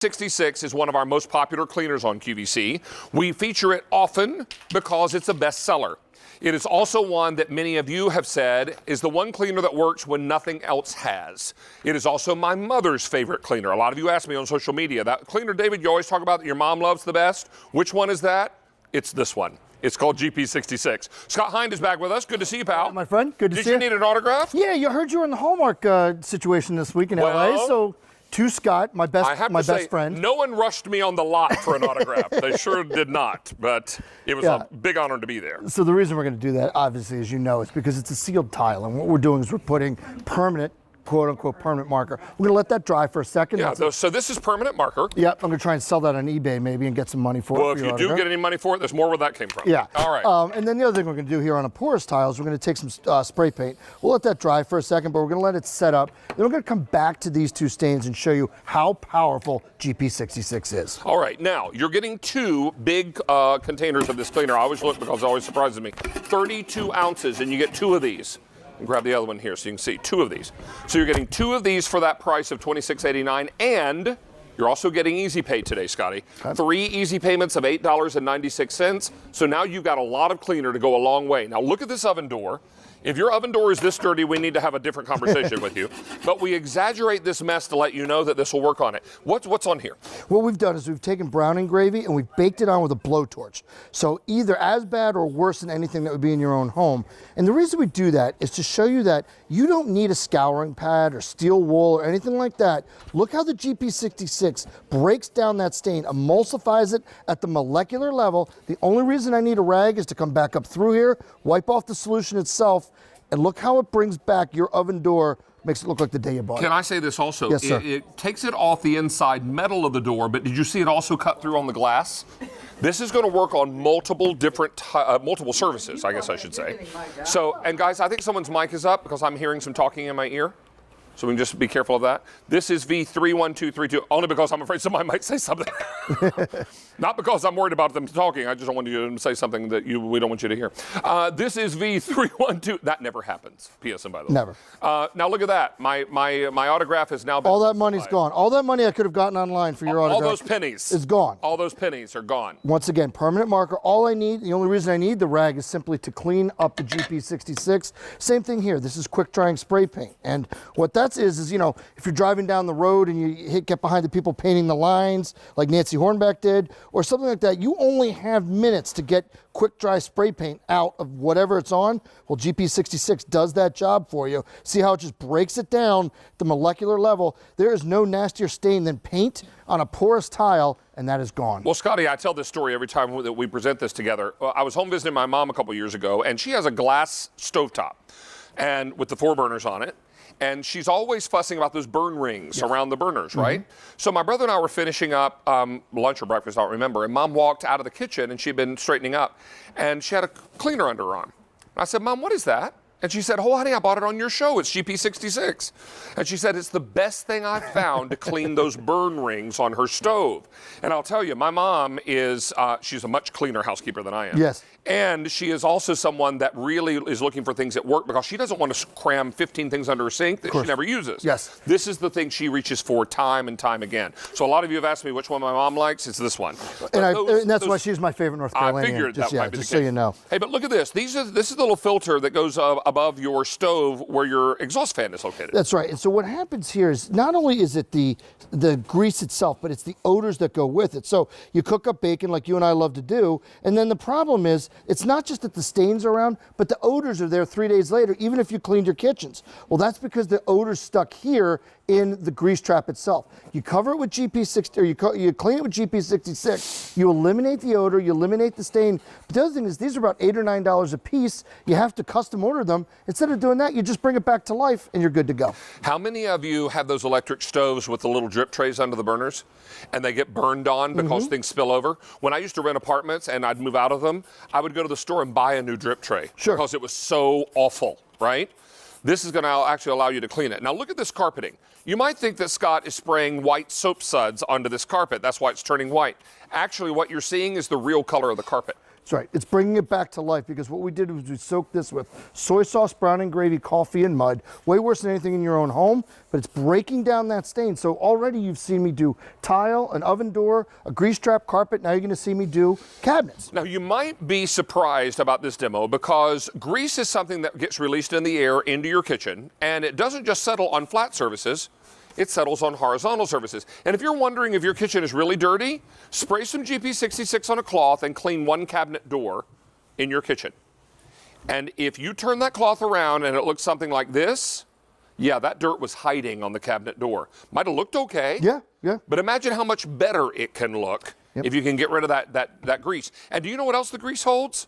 GP66 is one of our most popular cleaners on QVC. We feature it often because it's a bestseller. It is also one that many of you have said is the one cleaner that works when nothing else has. It is also my mother's favorite cleaner. A lot of you ask me on social media, that cleaner, David, you always talk about that your mom loves the best. Which one is that? It's this one. It's called GP66. Scott Hind is back with us. Good to see you, pal. My friend, good to see you. Did you need an autograph? Yeah, you heard you were in the Hallmark situation this week in LA, so to Scott, my best friend. No one rushed me on the lot for an autograph. They sure did not, but it was a big honor to be there. So the reason we're going to do that, obviously, as you know, is because it's a sealed tile, and what we're doing is we're putting permanent, quote-unquote permanent marker. We're going to let that dry for a second. Yeah, so this is permanent marker. Yep, I'm going to try and sell that on eBay maybe and get some money for it. Well, if you do get any money for it, there's more where that came from. Yeah. All right. And then the other thing we're going to do here on a porous tile is we're going to take some spray paint. We'll let that dry for a second, but we're going to let it set up. Then we're going to come back to these two stains and show you how powerful GP66 is. All right, now you're getting two big containers of this cleaner. I always look because it always surprises me. 32 ounces, and you get two of these. And grab the other one here so you can see two of these. So you're getting two of these for that price of $26.89, and you're also getting easy pay today, Scotty. Okay. 3 easy payments of $8.96. So now you've got a lot of cleaner to go a long way. Now look at this oven door. If your oven door is this dirty, we need to have a different conversation with you. But we exaggerate this mess to let you know that this will work on it. What's on here? What we've done is we've taken browning gravy and we've baked it on with a blowtorch. So either as bad or worse than anything that would be in your own home. And the reason we do that is to show you that you don't need a scouring pad or steel wool or anything like that. Look how the GP66 breaks down that stain, emulsifies it at the molecular level. The only reason I need a rag is to come back up through here, wipe off the solution itself, and look how it brings back your oven door, makes it look like the day you bought it. Can I say this also? Yes, sir. It takes it off the inside metal of the door, but did you see it also cut through on the glass? This is going to work on multiple different, multiple surfaces, I guess I should say. So, and guys, I think someone's mic is up because I'm hearing some talking in my ear. So we can just be careful of that. This is V31232, only because I'm afraid somebody might say something. Not because I'm worried about them talking. I just don't want you to say something that we don't want you to hear. This is V312. That never happens. PSM, by the way. Never. Now look at that. My autograph has now been. All that money's gone. All that money I could have gotten online for your autograph. All those pennies. Is gone. All those pennies are gone. Once again, permanent marker. All I need, the only reason I need the rag is simply to clean up the GP66. Same thing here. This is quick drying spray paint. And what that is, you know, if you're driving down the road and you get behind the people painting the lines like Nancy Hornbeck did, or something like that, you only have minutes to get quick dry spray paint out of whatever it's on. Well, GP66 does that job for you. See how it just breaks it down at the molecular level. There is no nastier stain than paint on a porous tile, and that is gone. Well, Scotty, I tell this story every time that we present this together. I was home visiting my mom a couple years ago, and she has a glass stovetop and with the 4 burners on it. And she's always fussing about those burn rings around the burners, right? So my brother and I were finishing up lunch or breakfast, I don't remember, and Mom walked out of the kitchen and she'd been straightening up, and she had a cleaner under her arm. I said, Mom, what is that? And she said, oh, honey, I bought it on your show. It's GP66. And she said, it's the best thing I've found to clean those burn rings on her stove. And I'll tell you, my mom is, she's a much cleaner housekeeper than I am. Yes. And she is also someone that really is looking for things at work because she doesn't want to cram 15 things under her sink that she never uses. Yes. This is the thing she reaches for time and time again. So a lot of you have asked me which one my mom likes. It's this one. And that's why she's my favorite North Carolinian. I figured that might be the case. Just so you know. Hey, but look at this. This is the little filter that goes above your stove where your exhaust fan is located. That's right. And so what happens here is not only is it the grease itself, but it's the odors that go with it. So you cook up bacon like you and I love to do, and then the problem is it's not just that the stains are around, but the odors are there 3 days later, even if you cleaned your kitchens. Well, that's because the odor's stuck here in the grease trap itself. You cover it with GP60, or you clean it with GP66, you eliminate the odor, you eliminate the stain. But the other thing is these are about $8 or $9 a piece. You have to custom order them. Instead of doing that, you just bring it back to life and you're good to go. How many of you have those electric stoves with the little drip trays under the burners and they get burned on because things spill over? When I used to rent apartments and I'd move out of them, I would go to the store and buy a new drip tray because it was so awful, right? This is going to actually allow you to clean it. Now look at this carpeting. You might think that Scott is spraying white soap suds onto this carpet. That's why it's turning white. Actually, what you're seeing is the real color of the carpet. That's right. It's bringing it back to life because what we did was we soaked this with soy sauce, brown and gravy, coffee, and mud. Way worse than anything in your own home, but it's breaking down that stain. So already you've seen me do tile, an oven door, a grease trap carpet. Now you're going to see me do cabinets. Now, you might be surprised about this demo because grease is something that gets released in the air into your kitchen, and it doesn't just settle on flat surfaces. It settles on horizontal surfaces. And if you're wondering if your kitchen is really dirty, spray some GP66 on a cloth and clean one cabinet door in your kitchen. And if you turn that cloth around and it looks something like this, yeah, that dirt was hiding on the cabinet door. Might have looked okay. Yeah. But imagine how much better it can look if you can get rid of that grease. And do you know what else the grease holds?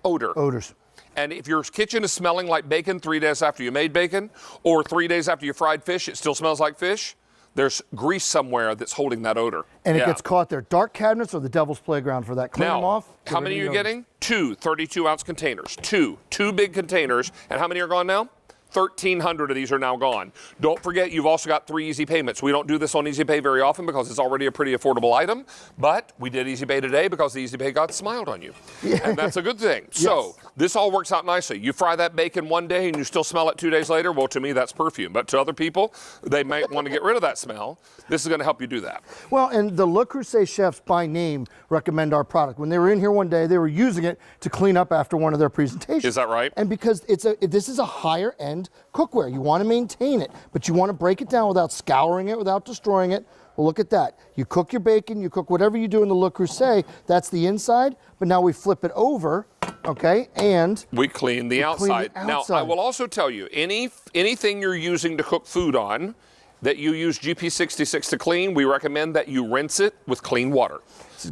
Odor. Odors. And if your kitchen is smelling like bacon 3 days after you made bacon, or 3 days after you fried fish, it still smells like fish, there's grease somewhere that's holding that odor. And it gets caught there. Dark cabinets are the devil's playground for that. Clean them off. How many are you getting? 2 32-ounce containers. Two big containers. And how many are gone now? 1,300 of these are now gone. Don't forget, you've also got 3 easy payments. We don't do this on Easy Pay very often because it's already a pretty affordable item, but we did Easy Pay today because the Easy Pay God smiled on you. And that's a good thing. So this all works out nicely. You fry that bacon one day and you still smell it 2 days later. Well, to me, that's perfume. But to other people, they might want to get rid of that smell. This is going to help you do that. Well, and the Le Creuset chefs by name recommend our product. When they were in here one day, they were using it to clean up after one of their presentations. Is that right? And because this is a higher end cookware. You want to maintain it, but you want to break it down without scouring it, without destroying it. Well, look at that. You cook your bacon, you cook whatever you do in the Le Creuset, that's the inside, but now we flip it over, okay, and we clean the outside. Now, I will also tell you, anything you're using to cook food on that you use GP66 to clean, we recommend that you rinse it with clean water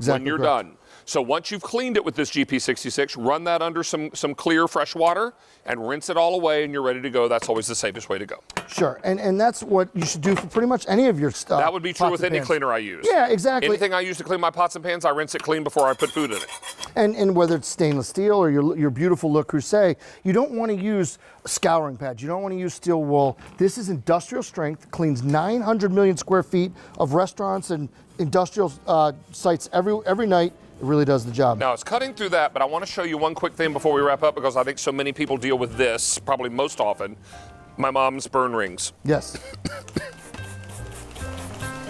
when you're done. So once you've cleaned it with this GP66, run that under some clear, fresh water and rinse it all away and you're ready to go. That's always the safest way to go. Sure, and that's what you should do for pretty much any of your stuff. That would be true with any cleaner I use. Yeah, exactly. Anything I use to clean my pots and pans, I rinse it clean before I put food in it. And whether it's stainless steel or your beautiful Le Creuset, you don't want to use scouring pads. You don't want to use steel wool. This is industrial strength, cleans 900 million square feet of restaurants and industrial sites every night. It really does the job. Now, it's cutting through that, but I want to show you one quick thing before we wrap up because I think so many people deal with this, probably most often, my mom's burn rings. Yes.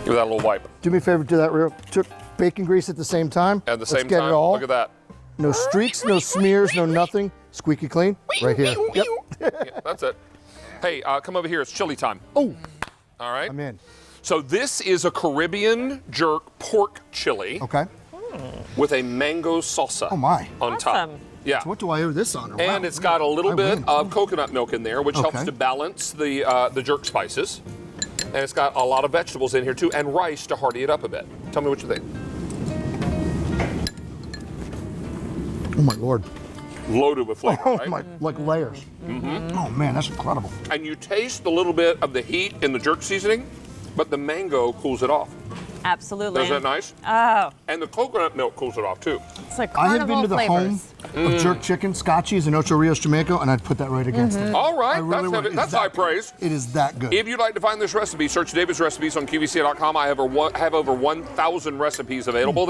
Give that a little wipe. Do me a favor, do that real. Took bacon grease at the same time. At the same Let's get time, it all. look at that. No streaks, no smears, no nothing. Squeaky clean, right here. Yep. Yeah, that's it. Hey, come over here. It's chili time. Oh. All right. I'm in. So this is a Caribbean jerk pork chili. Okay. With a mango salsa. Oh my. On top. Yeah. So what do I owe this on? And it's got a little bit of coconut milk in there, which helps to balance the jerk spices. And it's got a lot of vegetables in here too, and rice to hearty it up a bit. Tell me what you think. Oh my Lord. Loaded with flavor, Oh right? my, like layers. Mm-hmm. Oh man, that's incredible. And you taste a little bit of the heat in the jerk seasoning, but the mango cools it off. Absolutely. Isn't that nice? Oh. And the coconut milk cools it off too. It's like I have been to the flavors. home of jerk chicken, Scotch cheese, and Ocho Rios Jamaica, and I'd put that right against it. All right, Really that's high praise. It is that good. If you'd like to find this recipe, search David's Recipes on QVC.com. I have over 1,000 recipes available.